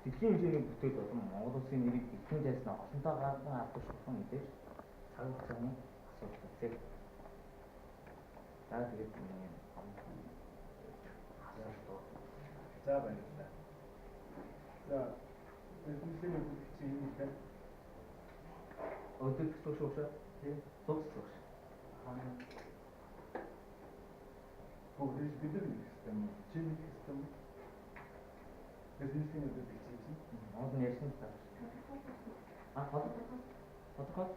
дэлхийн хэмжээний бүтээл болон Монгол улсын нэрийг дэлхийн зайснаа олонтаа гарган авах шугам мэдээж цаг хугацааны асуудал үзээ. За тэгээд За баярлалаа. За эдгээр бүтээл юм бэ? Өдөр төгсөж тийм цогцлоо. Бүгд бид нар систем чинь систем эдгээр бүтээл чинь Монгол ярьсан та. Тодорхой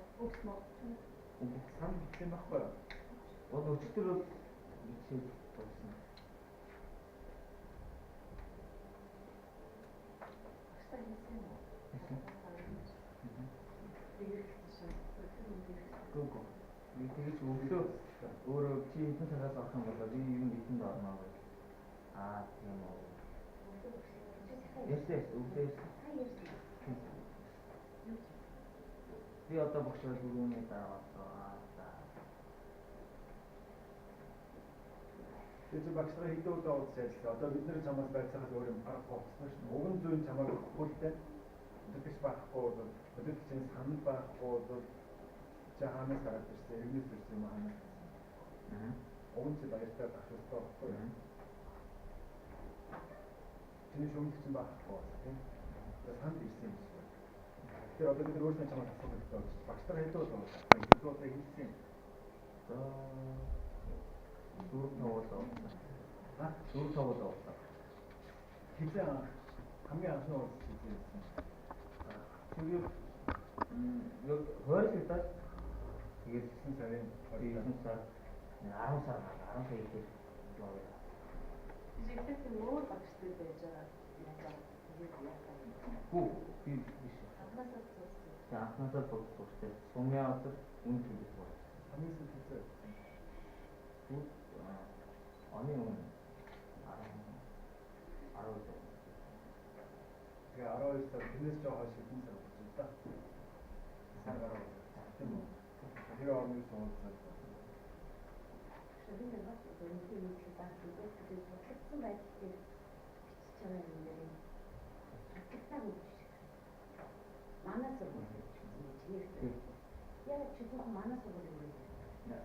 сан бичсэн байхгүй юу? бол өчтөр бол бичиж болсон. Гүг. Би тэгж өглөө өөрөө чи хэдэн цагаас орох юм бол би юу нэгэнд орно гэж. Тийм үү. Yes, өглөө. Би одоо багшаа түрүүний дараа Тэгээд багштай хэдэн удаа уулзсан. Одоо бид нэр чамаас байцаагаас өөр юм аргагүй болчихсон шүү. Уг нь зүйн чамайг өгөхгүйтэй. Өдөртөж байхгүй бол өдөртөж чинь санал байхгүй бол чи хаанаас гараад ирсэн? Иргэнээс ирсэн юм хаанаас? Уг нь чи баяртай байх хэрэгтэй байхгүй юу? Чиний шүүмжлэгч чинь байхгүй тийм. Тэгээд санд ирсэн юм шиг. Тэгэхээр одоо бид нар өөрсдөө чамайг асуух хэрэгтэй болж байна. Багштай хэдэн удаа уулзсан? Хэдэн удаа хэлсэн? Дөрөв тавуулаа. Хэзээ хамгийн анхны уулзалт хийсэн юм? Тэгээд яг хойшлуулаад тэгээд 9 сарын 9 сар 10 сар ихтэй яваа. Жигтэй өөр багштай байж байгаа. Гүү би биш. Анхнаасаа бодсоостой. Сумын азар үн төлөв бол. Хамгийн сүүлдээ оны өмнө 12 сар тэрнээс жоо хойш хэдэн сар болж байна та. Сар гараа тийм үү? Тэр орны сонголт. Шавын дагаж өөрөөр хэлбэл байдаг бодлогдсон байдал дээр бичиж байгаа юм дээр хатагтаа өгч. Манаас өгч. Яг ч зөвхөн манаас өгч юм.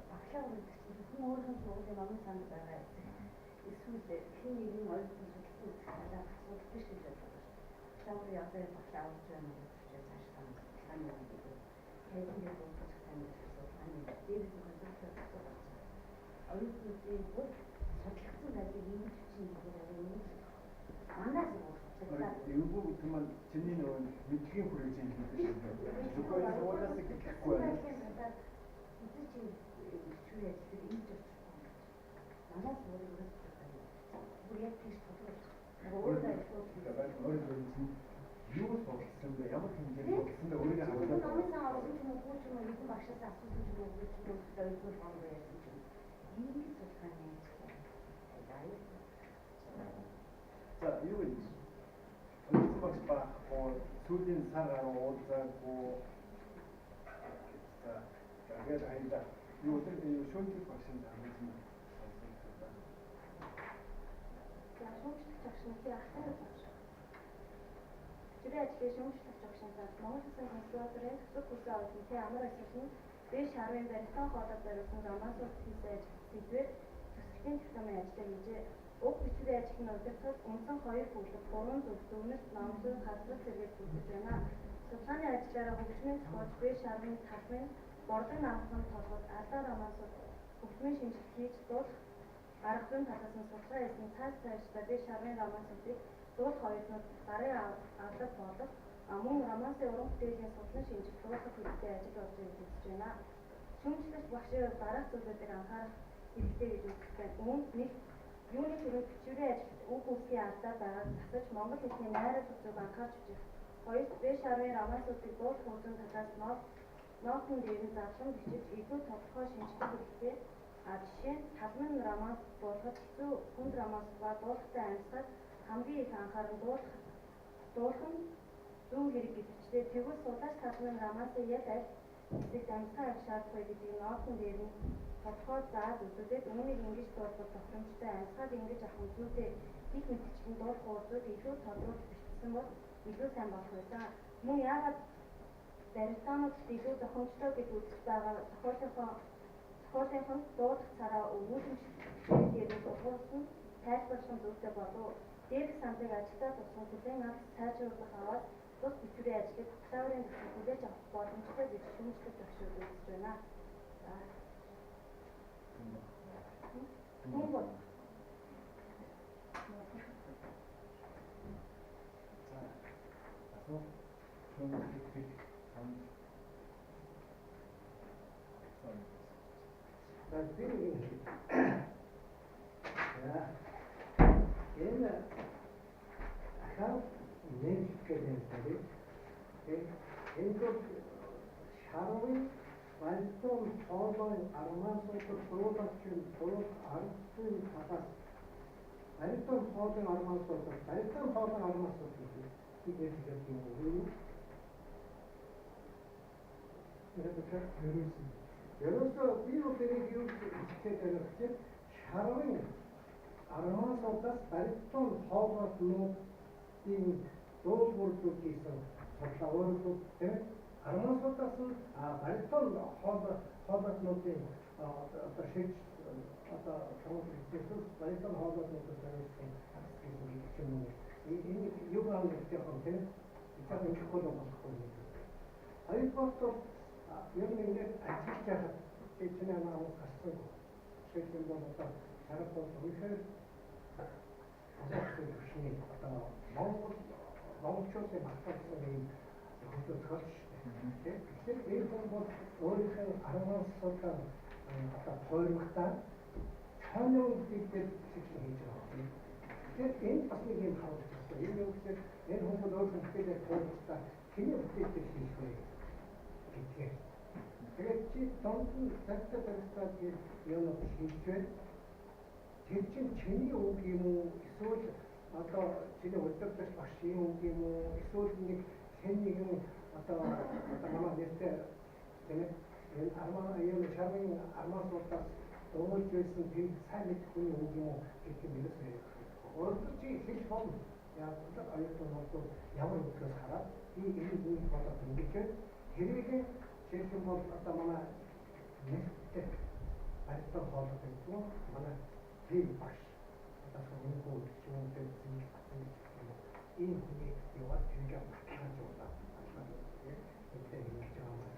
Багшаа өгч зөвхөн өөрийнхөө сургуулийн номын санд байгаа. Эсвэл хэн нэгэн ойлгох зүйлс асуудал биш гэж бодлоо. Шаврын явдлыг багшаа авч байна гэж цааш тань юм гэдэг. Тэгээд энэ бодож тань асуудал дээрээс нь концепт оюутнуудын бүх судлагдсан байдлыг ингэж чинь гэдэг юм. Манаас Эвгүй хүмүүс чиний нөгөө мэдлэгийн хүрээлж юм гэдэг шиг байна. Зөвхөн суулгаас гэхгүй байна. Эцэг чинь чүрээ ажилладаг ингэж байна. Манаас өөрөө бүр яг тийш бодлоо. Өөрөө юу сонссон бэ? Ямар хэмжээнд сонссон бэ? Өөрийгөө харуулсан. Номын сан авсан ч юм уу ч юм уу нэгэн багшаас асуусан ч юм уу ч юм уу ойлгох болов яасан ч юм. Ийм судалгааны За юу вэ? Өнөөдөр багш байхгүй, сүүлийн сар гаруй уулзаагүй. За тэгээд аяда юу өдөр шөнөний багшин хамгийн сонсон байна. За шүүмжлэх багшнуудын ахтай багш. Чирээ ажлын шүүмжлэх багшнаас Монгол Улсын консерваторийн төсөв курсын олонтын амар ажлын дэш 10-ын барилгын хоолойд зориулсан замаасууд хийсэн сэдвээр төсөлтийн дипломын ажиллаж хийжээ. Уг бичвэрийн ажил нь удирдах үндсэн 2 бүлэг 3 зөв зөвнөс номлон хадгалах зэрэг бүрдэж байна. Судалгааны ажиллаараа хөгжмийн зохиолч дэш 10-ын талбын борлог намхан толгойд алдаа романсууд хөгжмийн шинжилгээ хийж дуулах аргын талаас нь судалгаа хийсэн цааш цаашдаа дэш 10-ын романсуудыг дуулах оюутнууд гарын авлага болох мөн романсын уран бүтээлийн судлан шинжилгуулах хэрэгтэй ажил болж үзэж байна. Шүүмжлэгч багшийн дараах зүйлүүдийг анхаарах хэрэгтэй гэж үздэг. Үүнд нэг юуны төрөв бичвэрийн ажилд үг үсгийн алдаа байгааг засаж Монгол хэлний найруулга зүг анхаарч үзэх. Хоёр дэш 10-ын романсуудыг дуулах үндсэн талаас ноотын дээр нь задлан бичиж илүү тодорхой шинжилгээ хэрэгтэй. Жишээ нь талмын романс дуулахад хэцүү хүнд романс ба дуулахтай амьсгал хамгийн их анхааран дуулах нь зүүн хэрэг гэдэгчтэй тэгвэл судлаач талмын романсыг яг аль хэсэгт амьсгаа авах шаардлагагүй гэдгийг ноотон дээр нь тодорхой зааж үзүүлээд үүнийг ингэж дуулахад тохиромжтой амьсгааг ингэж авах зүйтэй их мэдчихэн дуулах уулзууд илүү тодруулж бичсэн бол илүү сайн болох байсан. Мөн яагаад баритонууд илүү зохимжтой гэж үзэж байгаа зохиолынхон дуудах цараа өгүүлэмж дээрээ сургуулсан тайлбарлах зүйтэй болов. Дээрх саналыг ажилдаа тусган хүлээн авах сайжруулах аваад тус бичвэрийн ажлыг бакалаврын төвшин хүлээж авах боломжтой гэж шүүмжлэх зөвшөөрөл үзэж байна. Мөн бол шарвын вальтон хоолой армаасууд дуулахын тулд ардын хадас вальтон хоолой армаасууд ихэд юм уу? Ерөөсөө би өөрийг юу хэлэх гэж шарвын армаасуудаас вальтон хоолойнуудын дуулуурууд хийсэн судалгаанууд тийм армаасуудаас вальтон хоолойнуудын одоо шийдэж одоо коммуникацийн вальтон хоолойнуудаас байсан юм. Энэ юу гэх юм тийм яг нэг хөл болохгүй. Хоёрдугаар юм ингээд ажиллаж байгаа тэцнээ маань гарсан. Шийдэл бол одоо харахгүй үнэхээр шинэ одоо монголчуудын багтаасан юм хөдөлгөөн тохиолж байна. Тэгэхээр энэ бол өөрийнхөө армаасуудаа одоо тойрогтой цааны үедээ хийж байгаа. Тэгэхээр энэ бас нэг юм хавж байна. Энэ юу гэхээр энэ хүмүүс өөрсдөө хэлээд тойрогтой чиний бүтээлтэй хийж байна. Тэгээд чи тонтон тагтаа гэж юм хийчихвэл тэр чинь чиний үг юм уу эсвэл одоо чиний өдөртөж багш юм үг юм уу эсвэл нэг хэн нэгэн одоо манай нэртэй тэгээд энэ юм чамын армаасуудаас дуулж байсан тэр сайн мэдэх хүний үг юм уу гэх юм хэлсэн. Өөрөөр чи хэлж болно. Яг одоо аюулгүй бол ямар үгээс хараад би энэ зүйл болоод ингэж тэрийг жишээ бол одоо манай нэгтэй барьсан хоолой гэдэг нь манай тийм багш одоо үнэгүй чимтэй зүйл батсан энэ хүний яваад ингэж баталгааж байгаа. Эцэг ингэж байгаа.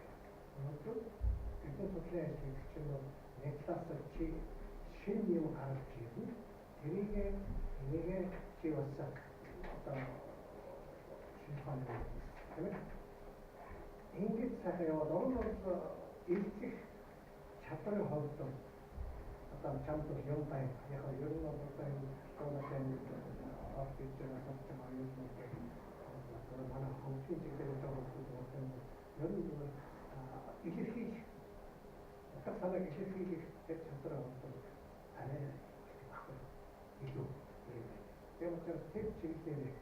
Өнөөдөр бидний судлаа ажил чинь нэг талаас чи шинэ юм харж ирнэ. Тэрийг нэгэ чи бас одоо шинжлэх ухааны тийм ээ ингэж сайхан яваад орон илтгэх чадварын хувьд одоо чамд юм бай. Яг нь ер нь бол одоо энэ тоонотой офис дээр хатсан аюулгүй одоо манай хөгжлийн чиглэлээр байгаа ер нь илэрхийлэх одоо санааг илэрхийлэх чадвар бол арай баггүй илүү. Тэгээд тэр чиглэлээр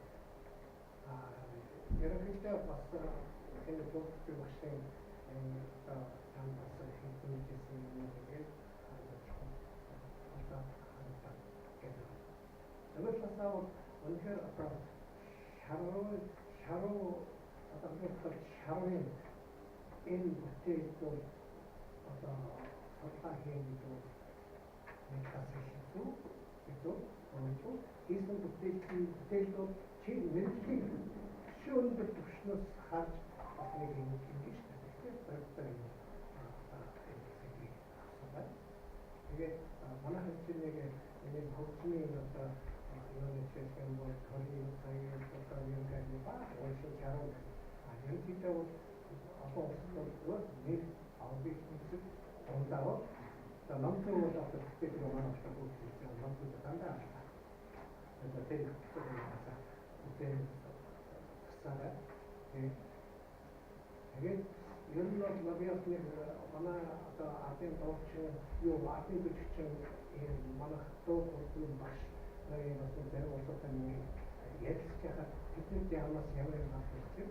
ерөнхийдөө бас энэ төгсгөл машин одоо тамбас хийсэн юм тэгээд одоо гэдэг. Өнөөдөр үнэхээр одоо шаруу одоо шарын энэ бүтээл одоо судалгаа хийгээд нэг хасчихсан гэдэг онцгой ийсэн бүтээлүүд чи мэрэгжлийн шүүндэр төвшнөөс харж нэг юм гэж байна. Тэгээд манай хэвчнийг энэ хөгжмийн одоо юуны систем бол төрийн сайд одоо юм гэдэг баа өөрөөр хэлбэл энэ тэтээ бол одоо нэг аудит хийх онлоо одоо намтуу одоо тэтгэл манай авах гэж намтуу дандаа одоо тэр тасаараа тэгээд ер нь бол лоббиастны манай одоо ардын төвчин юу ардын төвчин манай төвчин багш энэ бас тэр улстай нэг ярьж байгаа тэдний ямаас ямар юм авчих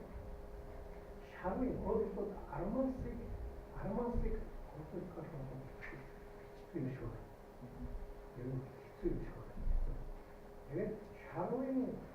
шарын өөрөөр армансыг хөдөлгөх юм шүү. Ер нь хэцүү шүү. Тэгээд шаргын